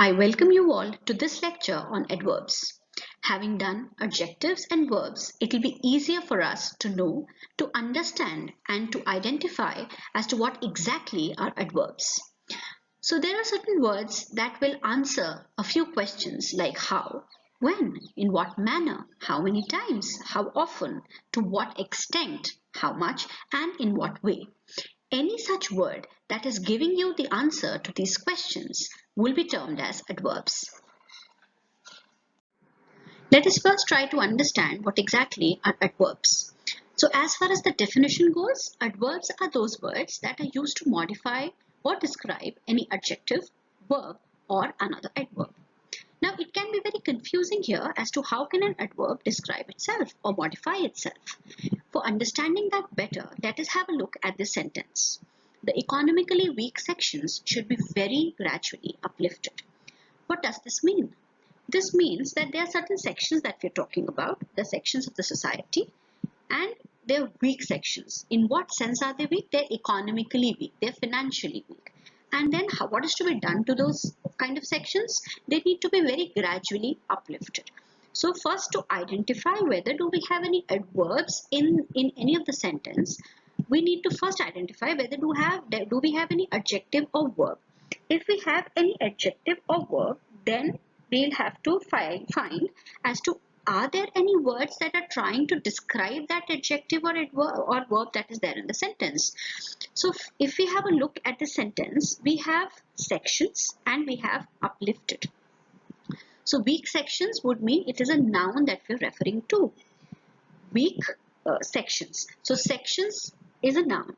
I welcome you all to this lecture on adverbs. Having done adjectives and verbs, it will be easier for us to know, to understand and to identify as to what exactly are adverbs. So there are certain words that will answer a few questions like how, when, in what manner, how many times, how often, to what extent, how much and in what way. Any such word that is giving you the answer to these questions will be termed as adverbs. Let us first try to understand what exactly are adverbs. So as far as the definition goes, adverbs are those words that are used to modify or describe any adjective, verb or another adverb. Now it can be very confusing here as to how can an adverb describe itself or modify itself. For understanding that better, let us have a look at this sentence. The economically weak sections should be very gradually uplifted. What does this mean? This means that there are certain sections that we're talking about, the sections of the society, and they're weak sections. In what sense are they weak? They're economically weak, they're financially weak. And then what is to be done to those kind of sections? They need to be very gradually uplifted. So first, to identify whether do we have any adverbs in any of the sentence, we need to first identify whether do we have any adjective or verb. If we have any adjective or verb, then we'll have to find as to are there any words that are trying to describe that adjective or verb that is there in the sentence. So if we have a look at the sentence, we have sections and we have uplifted. So weak sections would mean it is a noun that we're referring to. Weak sections. So sections is a noun.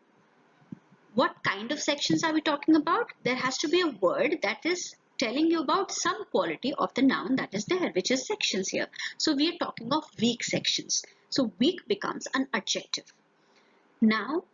What kind of sections are we talking about? There has to be a word that is telling you about some quality of the noun that is there, which is sections here. So we are talking of weak sections. So weak becomes an adjective. Now,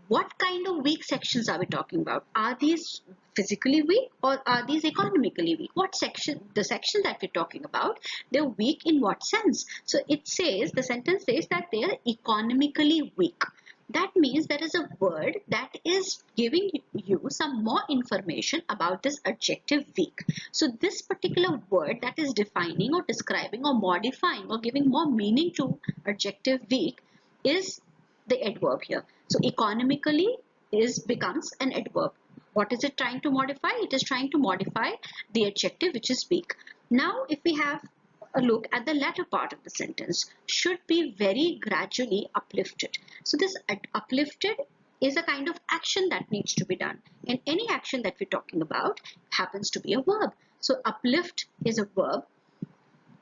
what kind of weak sections are we talking about? Are these physically weak or are these economically weak? What section, the section that we're talking about, they're weak in what sense? So it says, the sentence says that they are economically weak. That means there is a word that is giving you some more information about this adjective weak. So this particular word that is defining or describing or modifying or giving more meaning to adjective weak is the adverb here. So economically becomes an adverb. What is it trying to modify? It is trying to modify the adjective which is weak. Now if we have a look at the latter part of the sentence, should be very gradually uplifted. So this uplifted is a kind of action that needs to be done, and any action that we're talking about happens to be a verb. So uplift is a verb.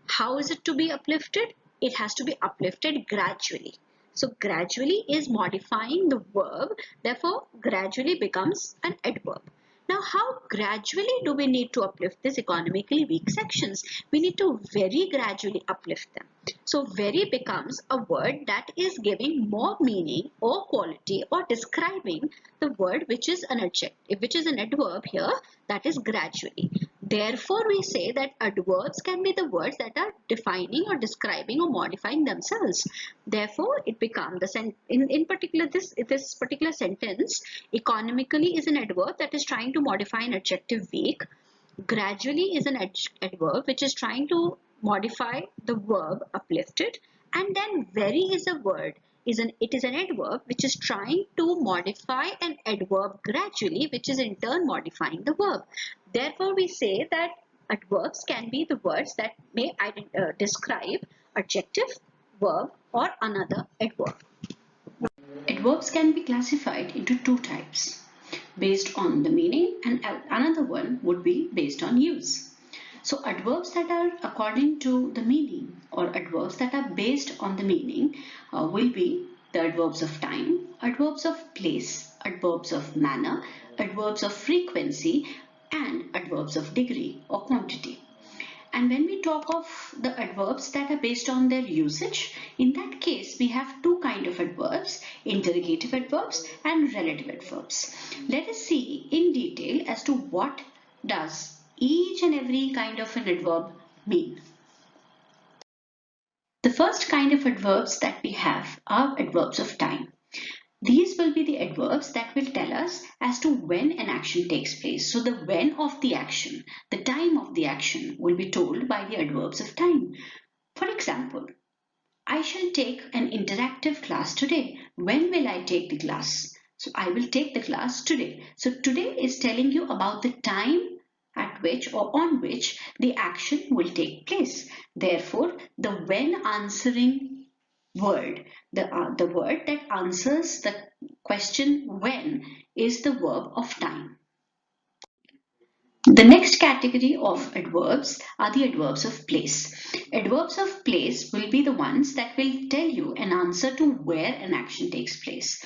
How is it to be uplifted? It has to be uplifted gradually. So gradually is modifying the verb, therefore gradually becomes an adverb. Now how gradually do we need to uplift these economically weak sections? We need to very gradually uplift them. So very becomes a word that is giving more meaning or quality or describing the word which is an adjective, which is an adverb here, that is gradually. Therefore, we say that adverbs can be the words that are defining or describing or modifying themselves. Therefore, it becomes in particular this particular sentence, economically is an adverb that is trying to modify an adjective weak. Gradually is an adverb which is trying to modify the verb uplifted, and then very is a word. It is an adverb which is trying to modify an adverb gradually, which is in turn modifying the verb. Therefore, we say that adverbs can be the words that may describe adjective, verb or another adverb. Adverbs can be classified into two types, based on the meaning, and another one would be based on use. So adverbs that are according to the meaning or adverbs that are based on the meaning will be the adverbs of time, adverbs of place, adverbs of manner, adverbs of frequency and adverbs of degree or quantity. And when we talk of the adverbs that are based on their usage, in that case we have two kinds of adverbs, interrogative adverbs and relative adverbs. Let us see in detail as to what does each and every kind of an adverb mean. The first kind of adverbs that we have are adverbs of time. These will be the adverbs that will tell us as to when an action takes place. So the when of the action, the time of the the action will be told by the adverbs of time. For example, I shall take an interactive class today. When will I take the class? So I will take the class today. So today is telling you about the time at which or on which the action will take place. Therefore, the when answering word, the word that answers the question when, is the verb of time. The next category of adverbs are the adverbs of place. Adverbs of place will be the ones that will tell you an answer to where an action takes place.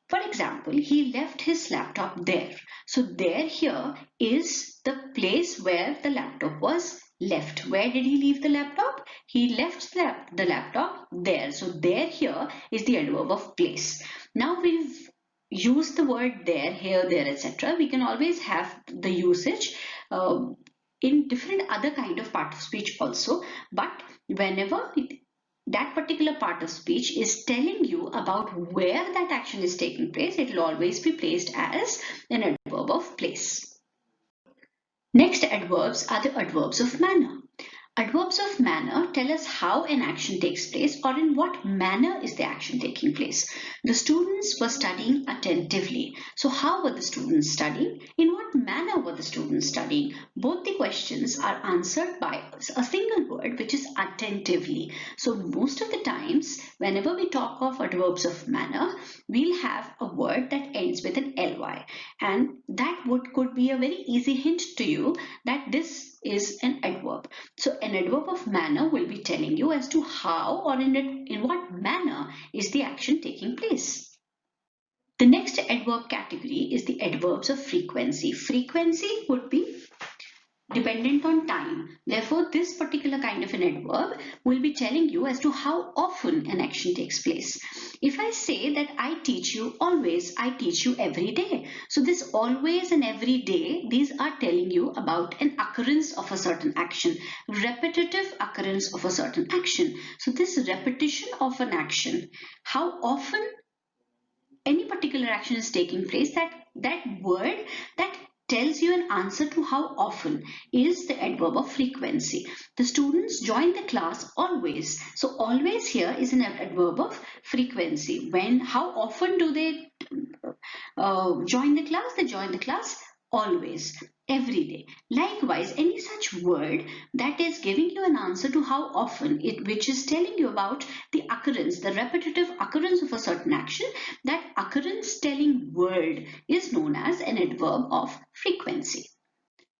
For example, he left his laptop there. So there here is the place where the laptop was left. Where did he leave the laptop? He left the laptop there. So there here is the adverb of place. Now we've used the word there, here, there, etc. We can always have the usage in different other kind of part of speech also. But whenever that particular part of speech is telling you about where that action is taking place, it will always be placed as an adverb of place. Next adverbs are the adverbs of manner. Adverbs of manner tell us how an action takes place or in what manner is the action taking place. The students were studying attentively. So how were the students studying? In what manner were the students studying? Both the questions are answered by a single word, which is attentively. So most of the times, whenever we talk of adverbs of manner, we'll have a word that ends with an ly, and that could be a very easy hint to you that this is an adverb. So an adverb of manner will be telling you as to how or in what manner is the action taking place. The next adverb category is the adverbs of frequency. Frequency would be dependent on time. Therefore, this particular kind of an adverb will be telling you as to how often an action takes place. If I say that I teach you always, I teach you every day. So this always and every day, these are telling you about an occurrence of a certain action, repetitive occurrence of a certain action. So this repetition of an action, how often any particular action is taking place, that word that tells you an answer to how often is the adverb of frequency. The students join the class always. So always here is an adverb of frequency. How often do they join the class? They join the class always, every day. Likewise, any such word that is giving you an answer to how often, which is telling you about the occurrence, the repetitive occurrence of a certain action, that occurrence telling word is known as an adverb of frequency.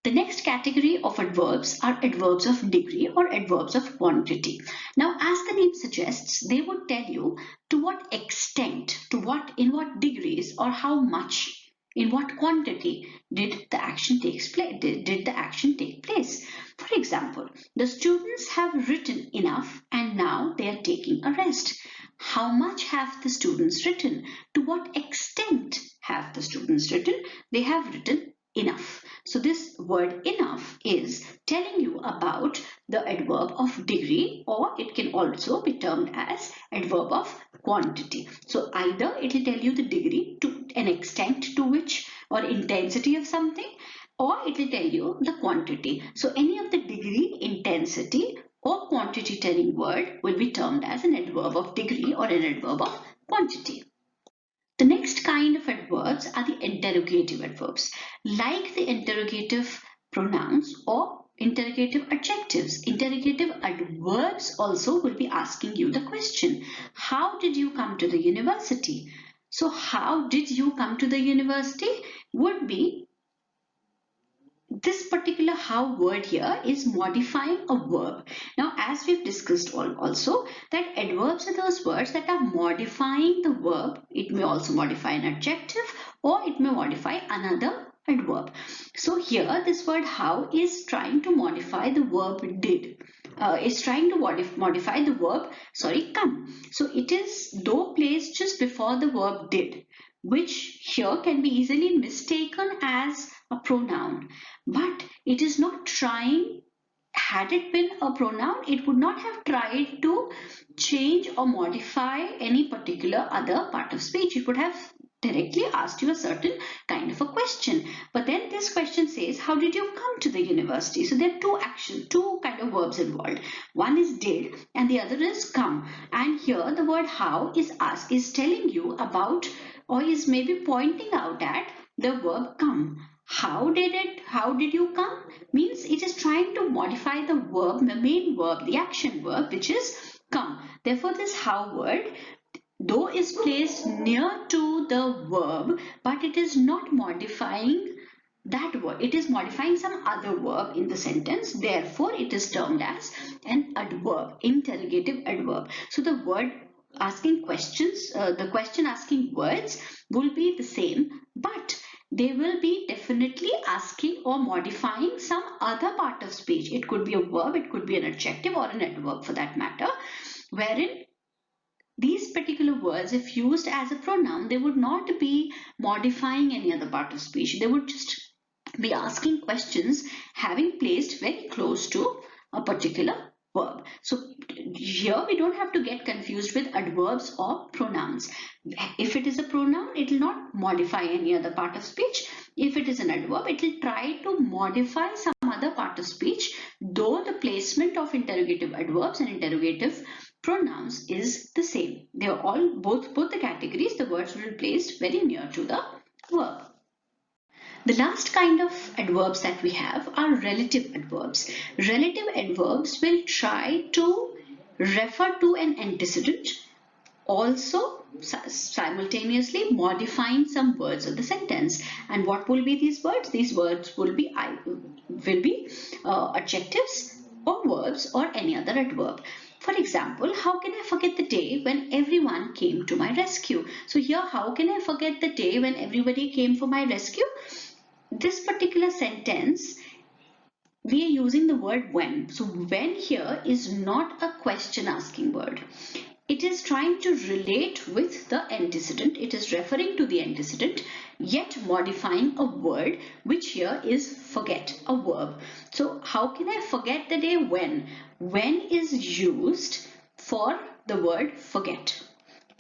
The next category of adverbs are adverbs of degree or adverbs of quantity. Now, as the name suggests, they would tell you to what extent, in what degrees, or how much, in what quantity did the action take place. For example, the students have written enough and now they are taking a rest. How much have the students written? To what extent have the students written? They have written enough. So this word enough is telling you about the adverb of degree, or it can also be termed as adverb of quantity. So either it will tell you the degree, to an extent to which, or intensity of something, or it will tell you the quantity. So any of the degree, intensity or quantity telling word will be termed as an adverb of degree or an adverb of quantity. The next kind of adverbs are the interrogative adverbs. Like the interrogative pronouns or interrogative adjectives, interrogative adverbs also will be asking you the question, how did you come to the university? So how did you come to the university would be, this particular how word here is modifying a verb. Now, as we've discussed also, that adverbs are those words that are modifying the verb. It may also modify an adjective or it may modify another adverb. So here this word how is trying to modify the verb did. Is trying to modify the verb, come. So it is though placed just before the verb did, which here can be easily mistaken as a pronoun, but it is not trying. Had it been a pronoun, it would not have tried to change or modify any particular other part of speech. It would have directly asked you a certain kind of a question. But then this question says, how did you come to the university? So there are two kind of verbs involved. One is did and the other is come. And here the word how is telling you about, or is maybe pointing out at the verb come. How did you come? Means it is trying to modify the verb, the main verb, the action verb, which is come. Therefore, this how word, though, is placed near to the verb, but it is not modifying that word. It is modifying some other verb in the sentence. Therefore, it is termed as an adverb, interrogative adverb. So the word asking questions, the question asking words will be the same, but they will be definitely asking or modifying some other part of speech. It could be a verb, it could be an adjective or an adverb for that matter, wherein these particular words, if used as a pronoun, they would not be modifying any other part of speech. They would just be asking questions having placed very close to a particular verb. So here we don't have to get confused with adverbs or pronouns. If it is a pronoun, it will not modify any other part of speech. If it is an adverb, it will try to modify some other part of speech, though the placement of interrogative adverbs and interrogative pronouns is the same. They are all, both the categories, the words will be placed very near to the verb. The last kind of adverbs that we have are relative adverbs. Relative adverbs will try to refer to an antecedent, also simultaneously modifying some words of the sentence. And what will be these words? These words will be adjectives or verbs or any other adverb. For example, how can I forget the day when everyone came to my rescue? So here, how can I forget the day when everybody came for my rescue? This particular sentence, we are using the word when. So when here is not a question asking word. It is trying to relate with the antecedent. It is referring to the antecedent, yet modifying a word, which here is forget, a verb. So how can I forget the day when? When is used for the word forget.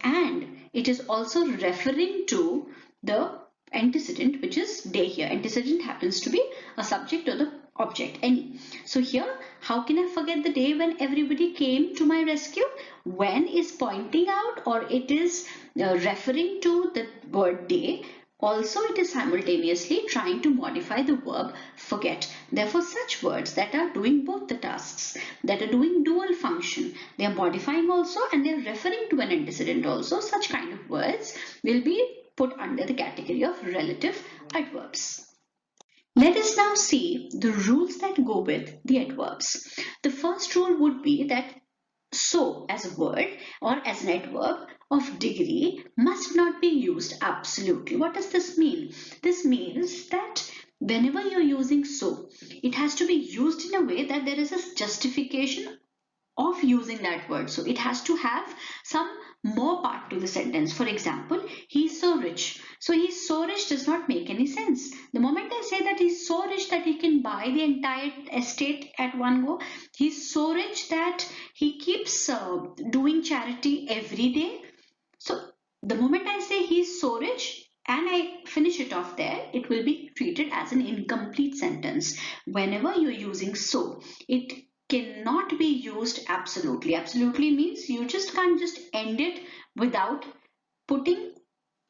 And it is also referring to the antecedent, which is day here. Antecedent happens to be a subject or the object, any. So here, how can I forget the day when everybody came to my rescue? When is pointing out, or it is referring to the word day. Also, it is simultaneously trying to modify the verb forget. Therefore, such words that are doing both the tasks, that are doing dual function, they are modifying also and they are referring to an antecedent also, such kind of words will be put under the category of relative adverbs. Let us now see the rules that go with the adverbs. The first rule would be that so as a word or as an adverb of degree must not be used absolutely. What does this mean? This means that whenever you're using so, it has to be used in a way that there is a justification of using that word. So it has to have some more part to the sentence. For example, he's so rich. So he's so rich does not make any sense. The moment I say that he's so rich that he can buy the entire estate at one go, he's so rich that he keeps doing charity every day. So the moment I say he's so rich and I finish it off there, it will be treated as an incomplete sentence. Whenever you're using so, it cannot be used absolutely. Absolutely means you just can't just end it without putting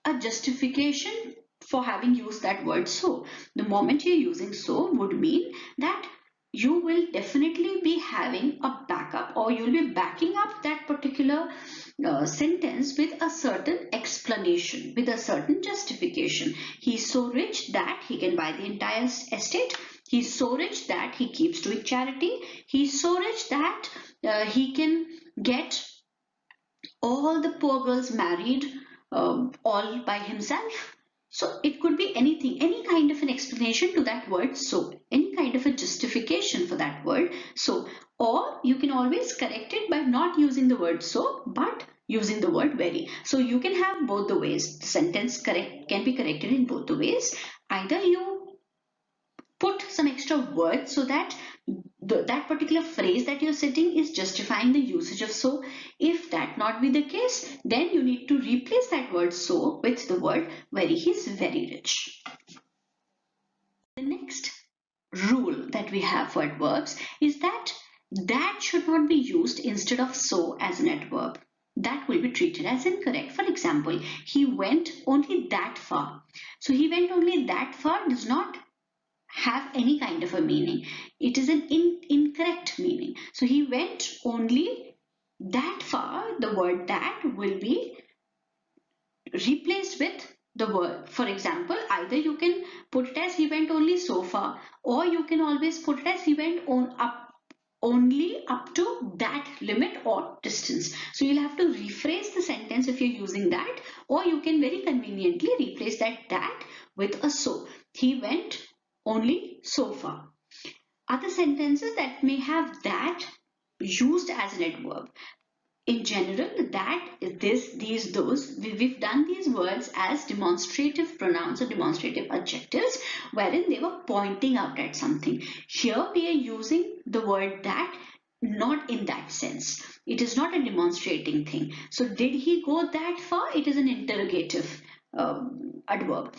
a justification for having used that word so. The moment you're using so would mean that you will definitely be having a backup, or you'll be backing up that particular sentence with a certain explanation, with a certain justification. He's so rich that he can buy the entire estate. He's so rich that he keeps doing charity. He's so rich that he can get all the poor girls married all by himself. So it could be anything, any kind of an explanation to that word so, any kind of a justification for that word so. Or you can always correct it by not using the word so, but using the word very. So you can have both the ways. The sentence can be corrected in both the ways. Either you put some extra words so that that particular phrase that you're sitting is justifying the usage of so. If that not be the case, then you need to replace that word so with the word very. He's very rich. The next rule that we have for adverbs is that should not be used instead of so as an adverb. That will be treated as incorrect. For example, he went only that far. So he went only that far does not have any kind of a meaning. It is an incorrect meaning. So he went only that far. The word that will be replaced with the word. For example, either you can put it as he went only so far, or you can always put it as he went on up only up to that limit or distance. So you'll have to rephrase the sentence if you're using that, or you can very conveniently replace that with a so. He went only so far. Other sentences that may have that used as an adverb. In general, that, this, these, those, we've done these words as demonstrative pronouns or demonstrative adjectives wherein they were pointing out at something. Here we are using the word that not in that sense. It is not a demonstrating thing. So did he go that far? It is an interrogative adverb.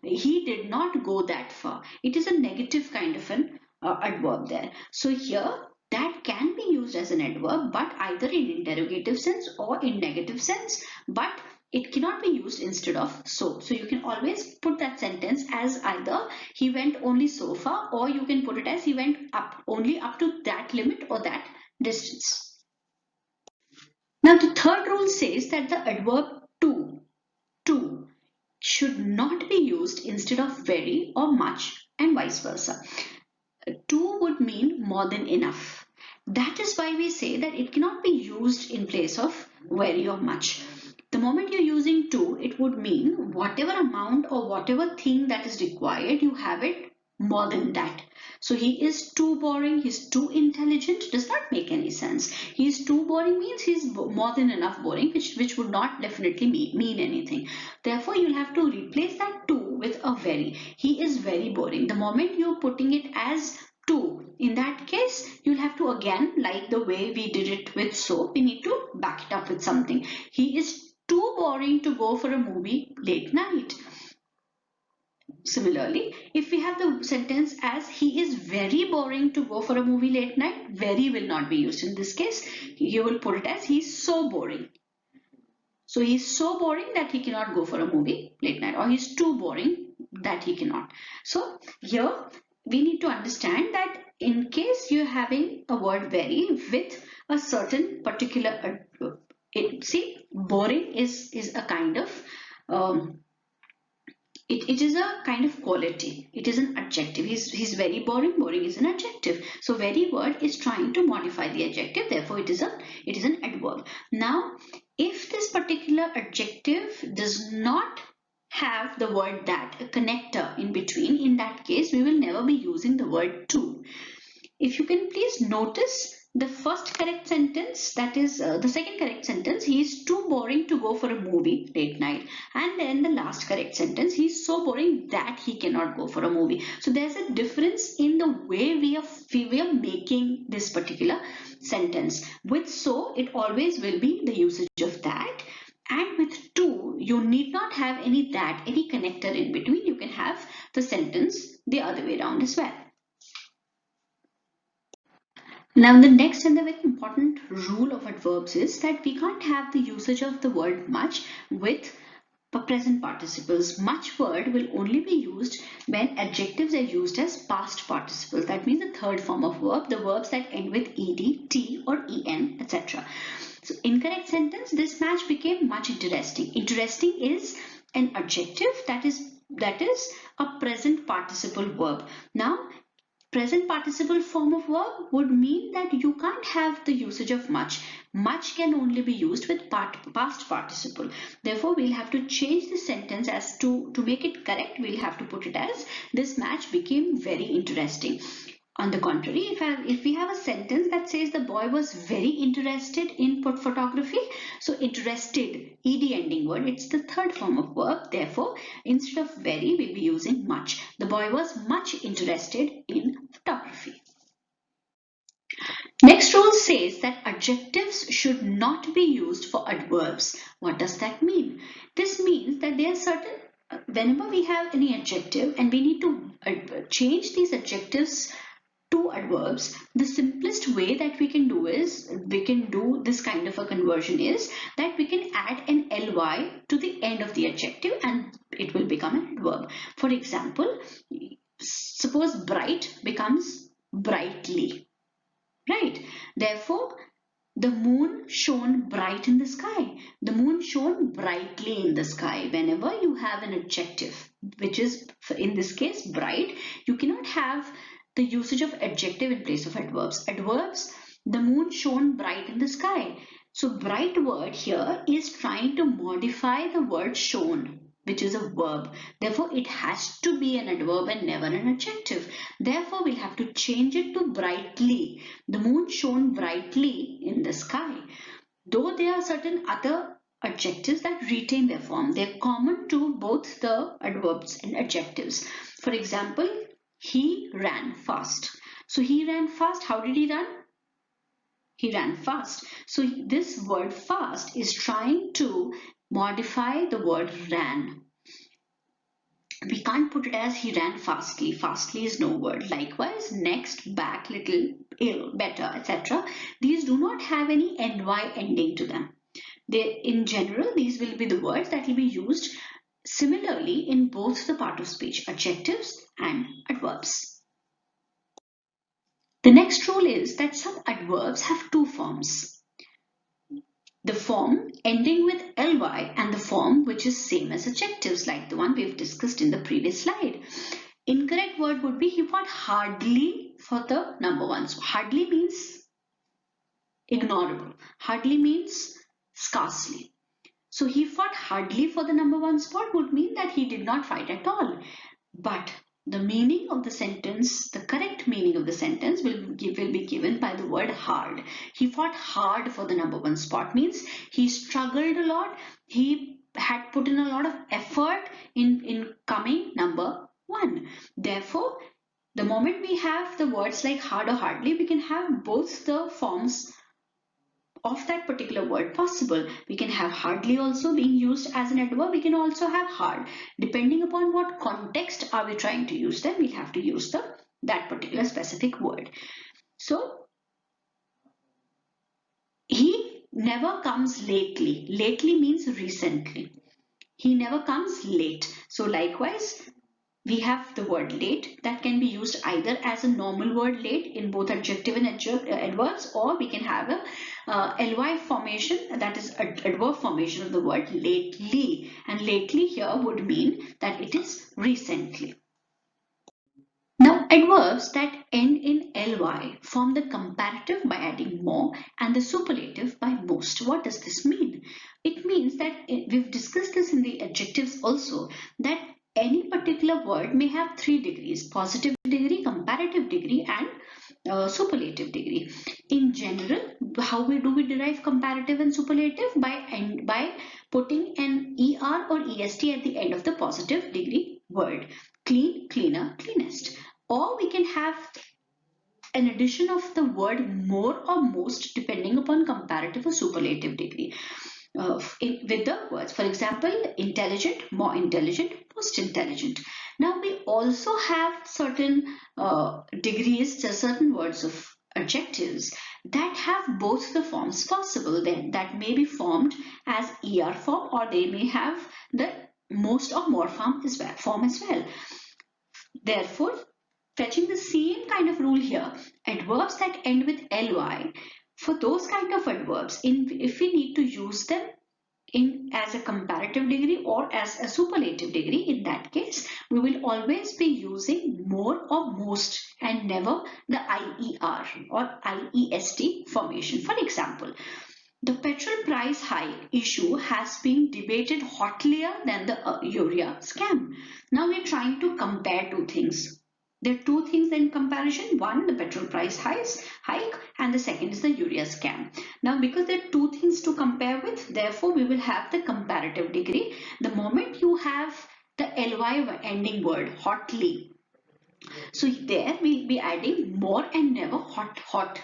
He did not go that far. It is a negative kind of an adverb there. So here that can be used as an adverb, but either in interrogative sense or in negative sense, but it cannot be used instead of so. So you can always put that sentence as either he went only so far, or you can put it as he went only up to that limit or that distance. Now the third rule says that the adverb to should not be used instead of very or much, and vice versa. To would mean more than enough. That is why we say that it cannot be used in place of very or much. The moment you're using to, it would mean whatever amount or whatever thing that is required, you have it more than that. So he is too boring, he's too intelligent, does not make any sense. He's too boring means he's more than enough boring, which would not definitely mean anything. Therefore, you'll have to replace that to with a very. He is very boring. The moment you're putting it as to, in that case, you'll have to again, like the way we did it with so, we need to back it up with something. He is too boring to go for a movie late night. Similarly, if we have the sentence as he is very boring to go for a movie late night, very will not be used in this case. You will put it as he's so boring. So he's so boring that he cannot go for a movie late night, or he's too boring that he cannot. So here we need to understand that in case you're having a word very with a certain particular, see, boring is a kind of it is a kind of quality. It is an adjective. He's very boring. Boring is an adjective. So very word is trying to modify the adjective. Therefore, it is an adverb. Now, if this particular adjective does not have the word that, a connector in between, in that case, we will never be using the word to. If you can please notice the first correct sentence, that is the second correct sentence, he is too boring to go for a movie late night. And then the last correct sentence, he is so boring that he cannot go for a movie. So there's a difference in the way we are making this particular sentence. With so, it always will be the usage of that. And with to, you need not have any connector in between. You can have the sentence the other way around as well. Now the next and the very important rule of adverbs is that we can't have the usage of the word much with present participles. Much word will only be used when adjectives are used as past participles. That means the third form of verb, the verbs that end with ed, t or en, etc. So incorrect sentence, this match became much interesting. Interesting is an adjective that is a present participle verb. Now present participle form of verb would mean that you can't have the usage of much. Much can only be used with past participle. Therefore, we'll have to change the sentence as to make it correct. We'll have to put it as this match became very interesting. On the contrary, if we have a sentence that says the boy was very interested in photography, so interested, ed ending word, it's the third form of verb. Therefore, instead of very, we'll be using much. The boy was much interested in photography. says that adjectives should not be used for adverbs. What does that mean? This means that there are certain, whenever we have any adjective and we need to change these adjectives to adverbs, the simplest way that we can do this kind of a conversion is that we can add an ly to the end of the adjective and it will become an adverb. For example, suppose bright becomes brightly, right? Therefore, the moon shone bright in the sky. The moon shone brightly in the sky. Whenever you have an adjective, which is in this case bright, you cannot have the usage of adjective in place of adverbs. Adverbs, the moon shone bright in the sky. So bright word here is trying to modify the word shone, which is a verb. Therefore, it has to be an adverb and never an adjective. Therefore, we'll have to change it to brightly. The moon shone brightly in the sky. Though there are certain other adjectives that retain their form. They're common to both the adverbs and adjectives. For example, he ran fast. So he ran fast. How did he run? He ran fast. So this word fast is trying to modify the word ran. We can't put it as he ran fastly. Fastly is no word. Likewise, next, back, little, ill, better, etc. These do not have any ny ending to them. In general, these will be the words that will be used similarly in both the part of speech, adjectives and adverbs. The next rule is that some adverbs have two forms. The form ending with ly and the form which is same as adjectives, like the one we've discussed in the previous slide. Incorrect word would be he fought hardly for the number one. So hardly means ignorable. Hardly means scarcely. So he fought hardly for the number one spot would mean that he did not fight at all. But the meaning of the sentence, the correct meaning of the sentence will be given by the word hard. He fought hard for the number one spot means he struggled a lot. He had put in a lot of effort in coming number one. Therefore, the moment we have the words like hard or hardly, we can have both the forms of that particular word possible. We can have hardly also being used as an adverb. We can also have hard. Depending upon what context are we trying to use them, we'll have to use that particular specific word. So, he never comes lately. Lately means recently. He never comes late. So likewise, we have the word late that can be used either as a normal word late in both adjective and adverbs, or we can have a ly formation, that is adverb formation of the word lately, and lately here would mean that it is recently. Now adverbs that end in ly form the comparative by adding more and the superlative by most. What does this mean? It means that we've discussed this in the adjectives also, that any particular word may have three degrees: positive degree, comparative degree and superlative degree. In general, how do we derive comparative and superlative? By putting an er or est at the end of the positive degree word. Clean, cleaner, cleanest. Or we can have an addition of the word more or most depending upon comparative or superlative degree. With the words, for example, intelligent, more intelligent, most intelligent. Now we also have certain degrees, certain words of adjectives that have both the forms possible. Then that may be formed as er form, or they may have the most or more form as well. Therefore, fetching the same kind of rule here, adverbs that end with ly, for those kind of adverbs, if we need to use them as a comparative degree or as a superlative degree, in that case we will always be using more or most and never the IER or IEST formation. For example, the petrol price hike issue has been debated hotlier than the urea scam. Now we are trying to compare two things. There are two things in comparison. One, the petrol price hike, and the second is the urea scam. Now, because there are two things to compare with, therefore we will have the comparative degree. The moment you have the ly ending word, hotly, so there we'll be adding more and never hot.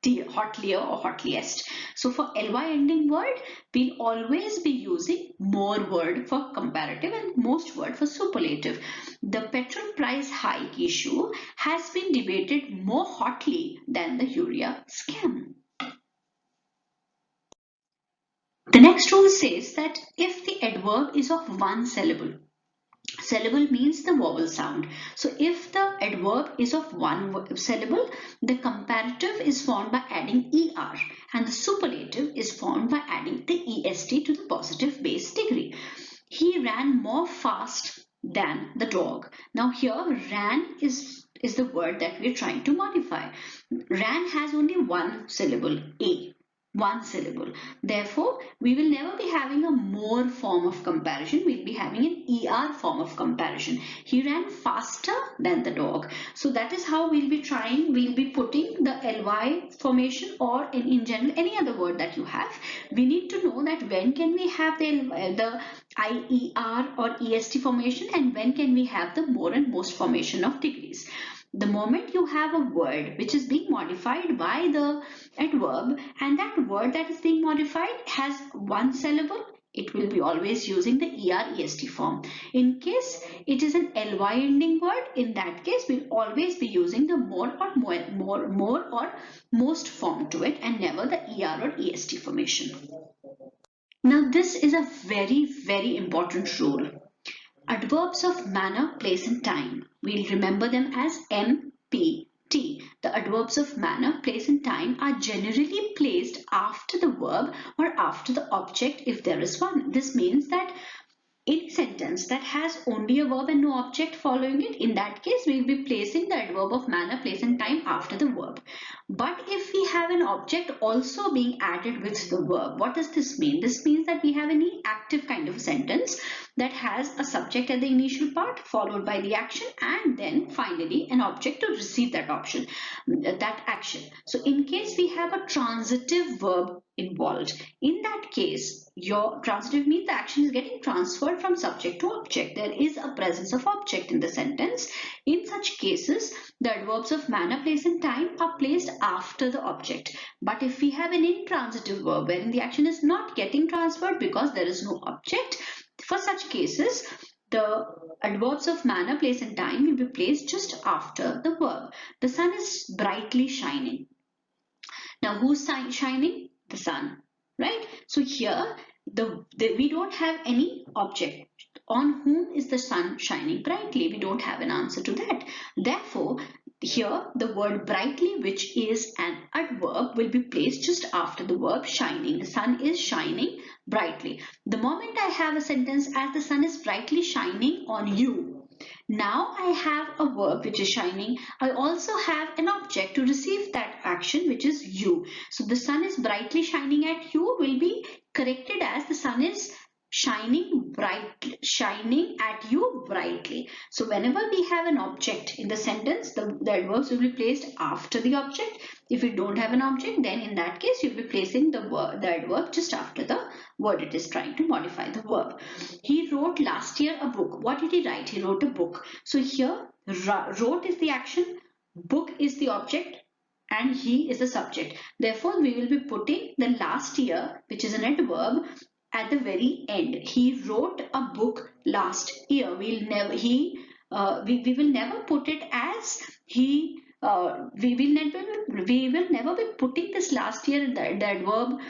hotlier or hotliest. So for ly ending word, we'll always be using more word for comparative and most word for superlative. The petrol price hike issue has been debated more hotly than the urea scam. The next rule says that if the adverb is of one syllable, syllable means the vowel sound. So if the adverb is of one syllable, the comparative is formed by adding er and the superlative is formed by adding the est to the positive base degree. He ran more fast than the dog. Now here ran is the word that we're trying to modify. Ran has only one syllable, a. One syllable. Therefore, we will never be having a more form of comparison. We'll be having an ER form of comparison. He ran faster than the dog. So that is how we'll be trying, we'll be putting the LY formation or in general any other word that you have. We need to know that when can we have the IER or EST formation and when can we have the more and most formation of degrees. The moment you have a word which is being modified by the adverb and that word that is being modified has one syllable, it will be always using the ER-EST form. In case it is an LY ending word, in that case we'll always be using the more or most form to it and never the ER or EST formation. Now this is a very important rule. Adverbs of manner, place and time. We'll remember them as MPT. The adverbs of manner, place and time are generally placed after the verb or after the object if there is one. This means that any sentence that has only a verb and no object following it, in that case we will be placing the adverb of manner, place and time after the verb. But if we have an object also being added with the verb, what does this mean? This means that we have any active kind of sentence that has a subject at the initial part followed by the action and then finally an object to receive that action. So in case we have a transitive verb involved, in that case your transitive means the action is getting transferred from subject to object. There is a presence of object in the sentence. In such cases the adverbs of manner, place and time are placed after the object. But if we have an intransitive verb wherein the action is not getting transferred because there is no object, for such cases the adverbs of manner, place and time will be placed just after the verb. The sun is brightly shining. Now who's shining? The sun, right? So here we don't have any object. On whom is the sun shining brightly? We don't have an answer to that. Therefore, here the word brightly, which is an adverb, will be placed just after the verb shining. The sun is shining brightly. The moment I have a sentence as the sun is brightly shining on you, now I have a verb which is shining. I also have an object to receive that action which is you. So the sun is brightly shining at you will be corrected as the sun is shining at you brightly. So whenever we have an object in the sentence, the adverbs will be placed after the object. If you don't have an object, then in that case you'll be placing the adverb just after the word it is trying to modify the verb. He wrote last year a book. What did he write? He wrote a book. So here wrote is the action, book is the object, and he is the subject. Therefore, we will be putting the last year, which is an adverb, at the very end. He wrote a book last year. We will never put it as he. We will never be putting this last year in the adverb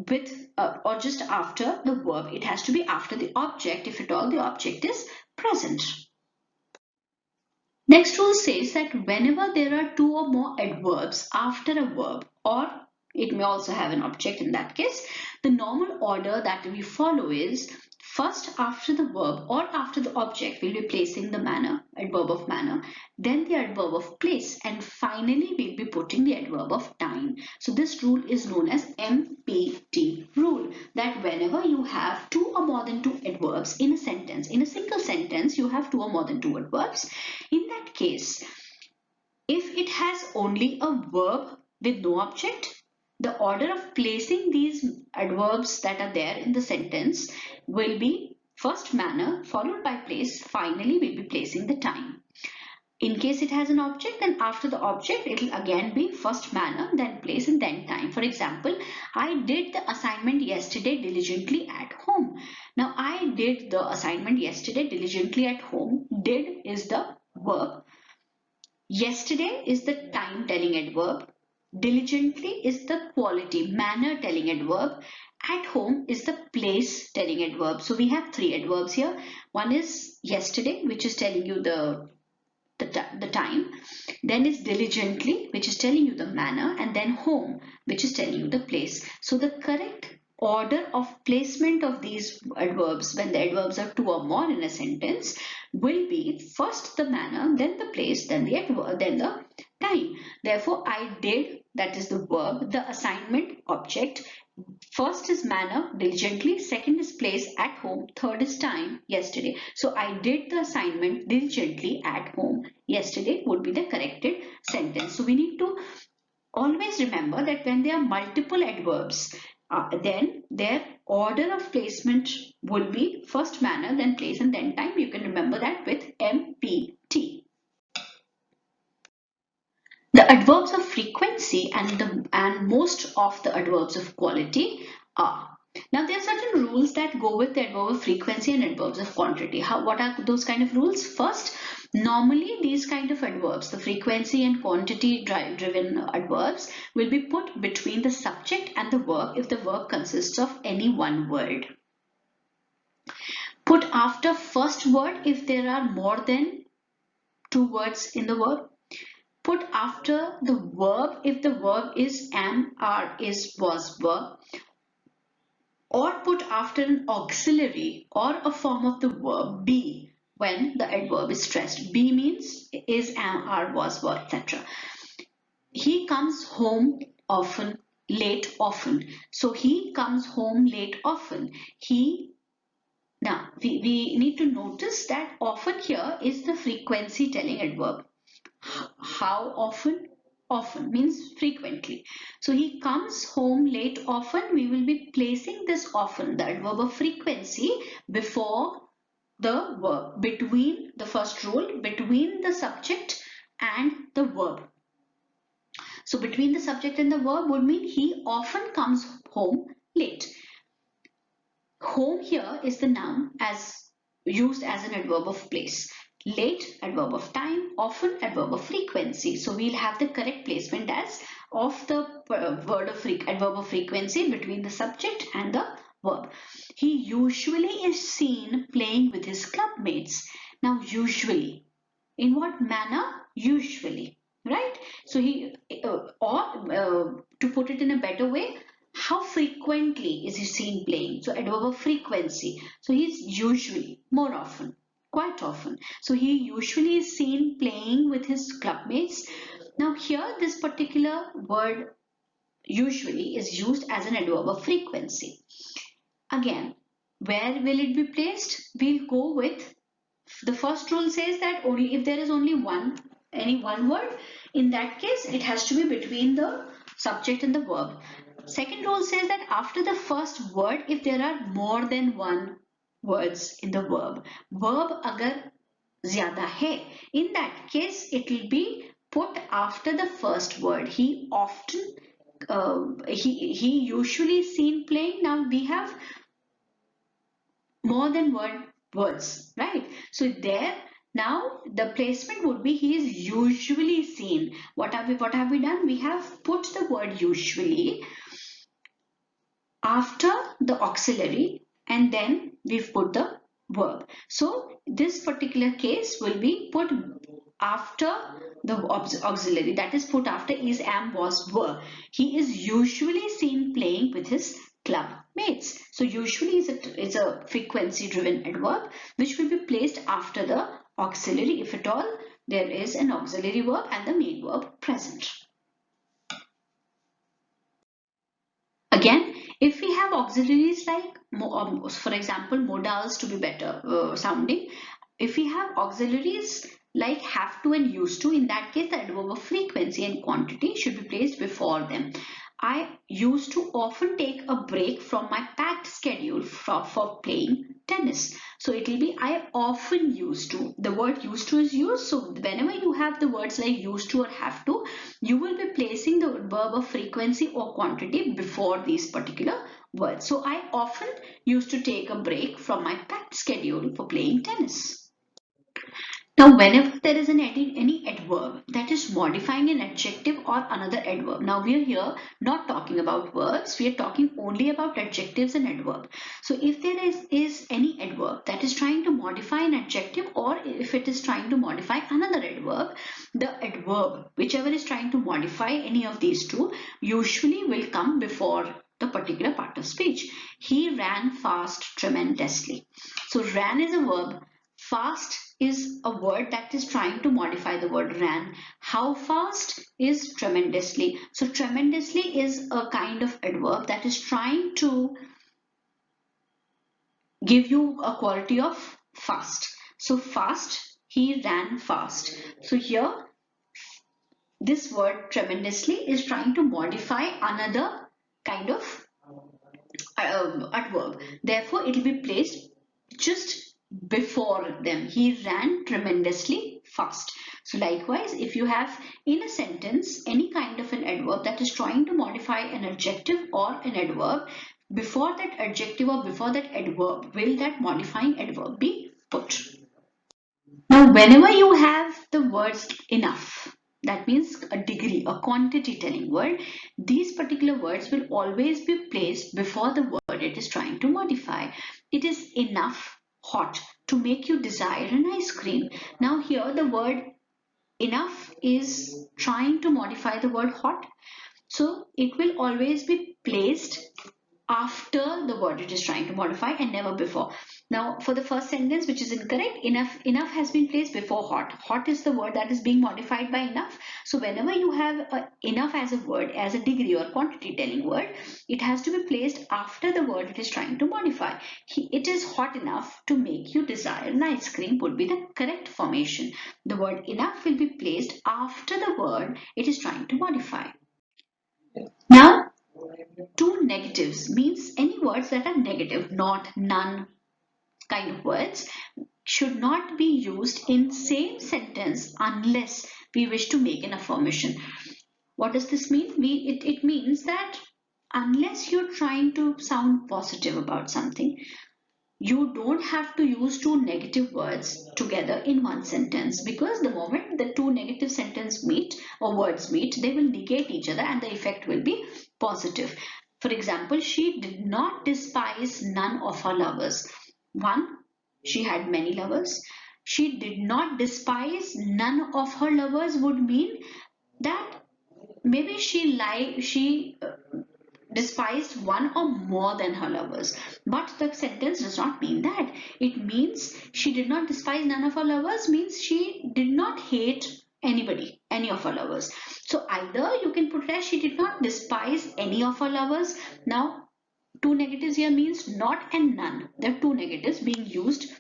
with or just after the verb. It has to be after the object if at all the object is present. Next rule says that whenever there are two or more adverbs after a verb, or it may also have an object in that case, the normal order that we follow is first after the verb or after the object we'll be placing the adverb of manner, then the adverb of place, and finally we'll be putting the adverb of time. So this rule is known as MPT rule, that whenever you have two or more than two adverbs in a sentence, in a single sentence you have two or more than two adverbs, in that case if it has only a verb with no object, the order of placing these adverbs that are there in the sentence will be first manner followed by place, finally we'll be placing the time. In case it has an object, then after the object, it will again be first manner, then place, and then time. For example, I did the assignment yesterday diligently at home. Now, I did the assignment yesterday diligently at home. Did is the verb. Yesterday is the time telling adverb. Diligently is the quality, manner telling adverb. At home is the place telling adverb. So we have three adverbs here. One is yesterday, which is telling you the time. Then is diligently, which is telling you the manner, and then home, which is telling you the place. So the correct order of placement of these adverbs, when the adverbs are two or more in a sentence, will be first the manner, then the place, then the adverb, then the time. Therefore, I did, that is the verb, the assignment object. First is manner, diligently. Second is place, at home. Third is time, yesterday. So I did the assignment diligently at home yesterday would be the corrected sentence. So we need to always remember that when there are multiple adverbs, then their order of placement will be first manner, then place, and then time. You can remember that with MPT. The adverbs of frequency and most of the adverbs of quality are. Now there are certain rules that go with the adverb of frequency and adverbs of quantity. What are those kind of rules? First, normally these kind of adverbs, the frequency and quantity driven adverbs, will be put between the subject and the verb if the verb consists of any one word. Put after first word if there are more than two words in the verb. Put after the verb if the verb is am, are, is, was, were, or put after an auxiliary or a form of the verb be when the adverb is stressed. Be means is, am, are, was, were, etc. He comes home often, late often. So he comes home late often. Now we need to notice that often here is the frequency telling adverb. How often? Often means frequently. So he comes home late often. We will be placing this often, the adverb of frequency, before the verb, between the first rule, between the subject and the verb. So between the subject and the verb would mean he often comes home late. Home here is the noun as used as an adverb of place. Late, adverb of time. Often, adverb of frequency. So we'll have the correct placement as of the adverb of frequency between the subject and the verb. He usually is seen playing with his clubmates. Now usually, in what manner? Usually, right? So to put it in a better way, how frequently is he seen playing? So adverb of frequency. So he's usually, more often, quite often. So he usually is seen playing with his clubmates. Now here this particular word usually is used as an adverb of frequency. Again, where will it be placed? We'll go with the first rule says that only if there is only any one word, in that case it has to be between the subject and the verb. Second rule says that after the first word, if there are more than one words in the verb agar zyada hai, in that case it will be put after the first word. He often he usually seen playing. Now we have more than one words, right? So there now the placement would be he is usually seen. What have we done? We have put the word usually after the auxiliary and then we've put the verb. So this particular case will be put after the auxiliary, that is put after is, am, was, were. He is usually seen playing with his club mates. So usually is a frequency driven adverb which will be placed after the auxiliary if at all there is an auxiliary verb and the main verb present. Again, if we have auxiliaries like, for example, modals to be better sounding, if we have auxiliaries like have to and used to, in that case the adverb of frequency and quantity should be placed before them. I used to often take a break from my packed schedule for playing tennis. So it will be I often used to. The word used to is used. So whenever you have the words like used to or have to, you will be placing the verb of frequency or quantity before these particular words. So I often used to take a break from my packed schedule for playing tennis. Now, whenever there is any adverb that is modifying an adjective or another adverb. Now, we are here not talking about verbs. We are talking only about adjectives and adverb. So, if there is any adverb that is trying to modify an adjective or if it is trying to modify another adverb, the adverb, whichever is trying to modify any of these two, usually will come before the particular part of speech. He ran fast tremendously. So, ran is a verb. Fast is a word that is trying to modify the word ran. How fast is tremendously. So tremendously is a kind of adverb that is trying to give you a quality of fast. So fast, he ran fast. So here this word tremendously is trying to modify another kind of adverb. Therefore, it will be placed just before them. He ran tremendously fast. So likewise, if you have in a sentence any kind of an adverb that is trying to modify an adjective or an adverb, before that adjective or before that adverb, will that modifying adverb be put? Now, whenever you have the words enough, that means a degree, a quantity telling word, these particular words will always be placed before the word it is trying to modify. It is enough hot to make you desire an ice cream. Now here the word enough is trying to modify the word hot. So it will always be placed after the word it is trying to modify and never before. Now for the first sentence, which is incorrect, enough has been placed before hot. Hot is the word that is being modified by enough. So whenever you have enough as a word, as a degree or quantity telling word, it has to be placed after the word it is trying to modify. It is hot enough to make you desire an ice cream would be the correct formation. The word enough will be placed after the word it is trying to modify. Now, two negatives means any words that are negative, not, none kind of words should not be used in same sentence unless we wish to make an affirmation. What does this mean? It means that unless you're trying to sound positive about something, you don't have to use two negative words together in one sentence, because the moment the two negative sentence meet or words meet, they will negate each other and the effect will be positive. For example, she did not despise none of her lovers. One, she had many lovers. She did not despise none of her lovers would mean that maybe she despised one or more than her lovers. But the sentence does not mean that. It means she did not despise none of her lovers means she did not hate anybody, any of her lovers. So either you can put it as she did not despise any of her lovers. Now, two negatives here means not and none. There are two negatives being used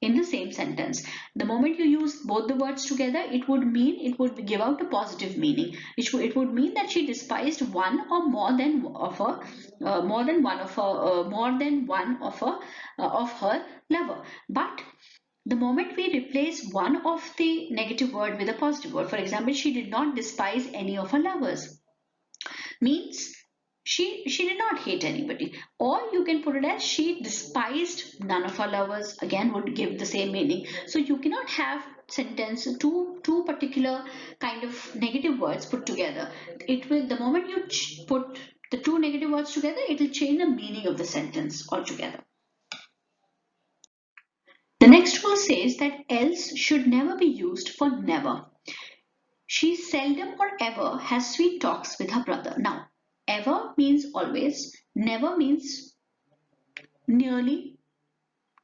in the same sentence. The moment you use both the words together, it would give out a positive meaning. It would mean that she despised one or more than of her, more than one of her lover. But the moment we replace one of the negative word with a positive word, for example, she did not despise any of her lovers, means she did not hate anybody, or you can put it as she despised none of her lovers, again would give the same meaning. So you cannot have sentence two particular kind of negative words put together. It will, the moment you put the two negative words together, it will change the meaning of the sentence altogether. The next one says that else should never be used for never. She seldom or ever has sweet talks with her brother. Now, ever means always, never means nearly,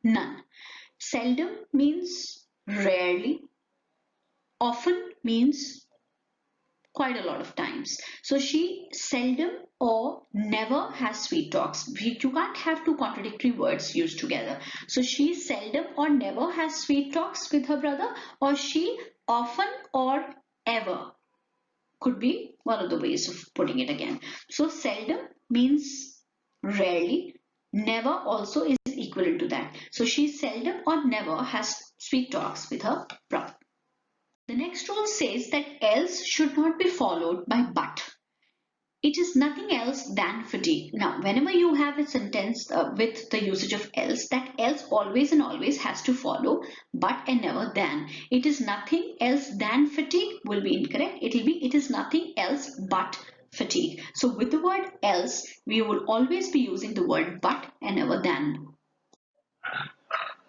none. Seldom means rarely, often means quite a lot of times. So she seldom or never has sweet talks. You can't have two contradictory words used together. So she seldom or never has sweet talks with her brother, or she often or ever could be one of the ways of putting it again. So seldom means rarely. Never also is equivalent to that. So she seldom or never has sweet talks with her brother. The next rule says that else should not be followed by but. It is nothing else than fatigue. Now, whenever you have a sentence with the usage of else, that else always and always has to follow but and never than. It is nothing else than fatigue will be incorrect. It will be it is nothing else but fatigue. So with the word else, we will always be using the word but and never than.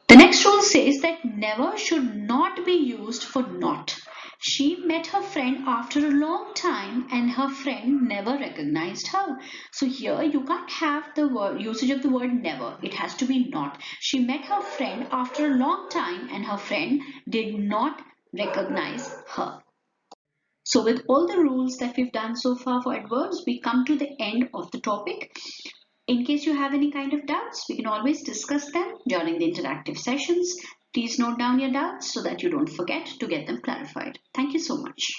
The next rule says that never should not be used for not. She met her friend after a long time and her friend never recognized her. So here you can't have the usage of the word never. It has to be not. She met her friend after a long time and her friend did not recognize her. So with all the rules that we've done so far for adverbs, we come to the end of the topic. In case you have any kind of doubts, we can always discuss them during the interactive sessions. Please note down your doubts so that you don't forget to get them clarified. Thank you so much.